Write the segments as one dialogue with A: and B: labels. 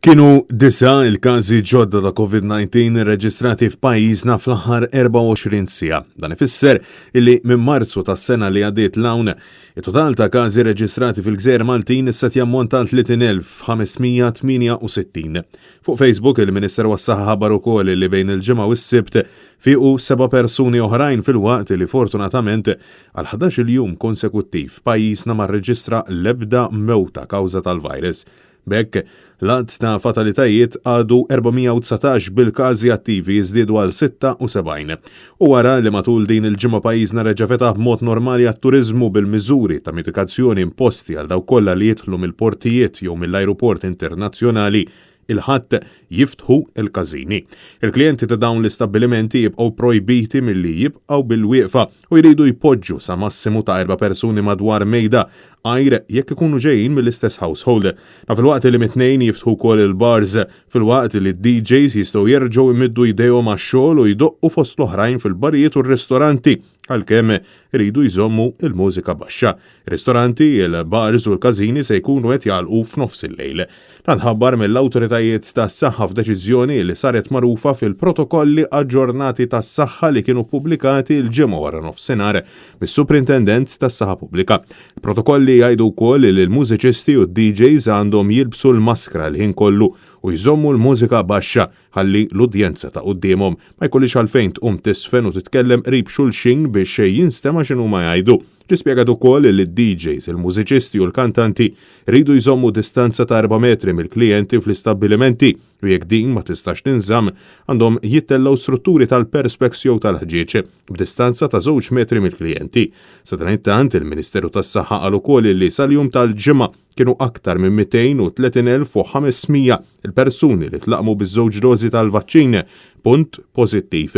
A: Kienu 9 il-każi ġodda ta' COVID-19 irreġistrati f'pajjiżna fl-aħħar 24 siegħa. Dan ifisser illi minn Marzu tas-sena li għaddiet l-hawn it-total ta' każi reġistrati fil-Gżejjer Maltin issa jammonta 30,568. Fuq Facebook il-Ministeru għas-Saħħa ħabbar ukoll li bejn il-ġimgħa u s-Sibt fiequ 7 persuni oħrajn fil-waqt li fortunatament għal 11 jum konsekuttiv pajjiżna ma rreġistra l-ebda mewta kawża tal-virus. Bekk, l-att ta' fatalitajiet għadu 419 bil-każi attivi jiżdiedu għal 76. U wara li matul din il-ġimgħa pajjiżna reġa' fetaħ b'mod normali għat-turiżmu bil-miżuri ta' mitigazzjoni imposti għal dawk kollha li jidħlu mill-portijiet jew mill-ajruport internazzjonali il-ħadd jiftħu il-każini. Il-klijenti ta' dawn l-istabbilimenti jibqgħu projbiti milli jibqgħu bil-wieqfa u jridu jpoġġu sa massimu ta' 4 persuni madwar mejda għajr jekk ikunu ġejjin mill-istess household. Fil-waqt li mit-tnejn jiftħu wkoll il-bars, fil-waqt li d-DJs jistgħu jerġgħu jmiddu jdejhom għax-xogħol u jdoqqu fost l-oħrajn fil-barijiet u r-ristoranti għalkemm iridu jżommu il-mużika baxxa. Ir-ristoranti, il-bars u l-każini se jkunu qed jagħlqu f'nofs il-lejl. Dan ħabbar mill-awtoritajiet tas-saħħa f'deċiżjoni li saret magħrufa fil-protokolli aġġornati tas-saħħa li kienu pubblikati l-ġimgħa wara nofsinhar mis-Suprintendent tas-Saħħa Pubblika. Il-protokolli jgħidu wkoll li l-mużiċisti u d-DJs għandhom jilbsu l-maskra l-ħin kollu u jżommu l-mużika baxxa ħalli l-udjenza ta' qudiemhom ma jkollix għalfejn tqum tisfen u titkellem qrib xulxin biex jinstema' x'inhu ma jgħidu. Ġie spjegat ukoll li d-DJs, il-mużiċisti u l-kantanti jridu jżommu distanza ta' 4 metri mill-klijenti fl-istabbilimenti u jekk din ma tistax tinżamm għandhom jittellaw strutturi tal-perspex jew tal-ħġieġ b'distanza ta' 2 metri mill-klijenti. Sa dan it-tant il-Ministeru tas-Saħħa qal ukoll li sal-jum tal-ġimgħa kienu aktar minn 230,500 il-persuni li tlaqmu biż-żewġ dożi tal-vaċċin, punt pożittiv.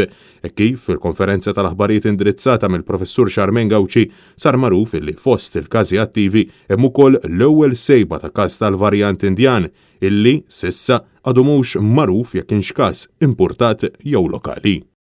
A: E kif fil-konferenza tal-aħbarijiet indirizzata mill-Professur Xarmen Gawċi sar magħruf illi fost il-każi attivi hemm ukoll l-ewwel sejba ta' każ tal-varjant Indjan illi s'issa għadu mhux magħruf jekk kienx każ importat jew lokali.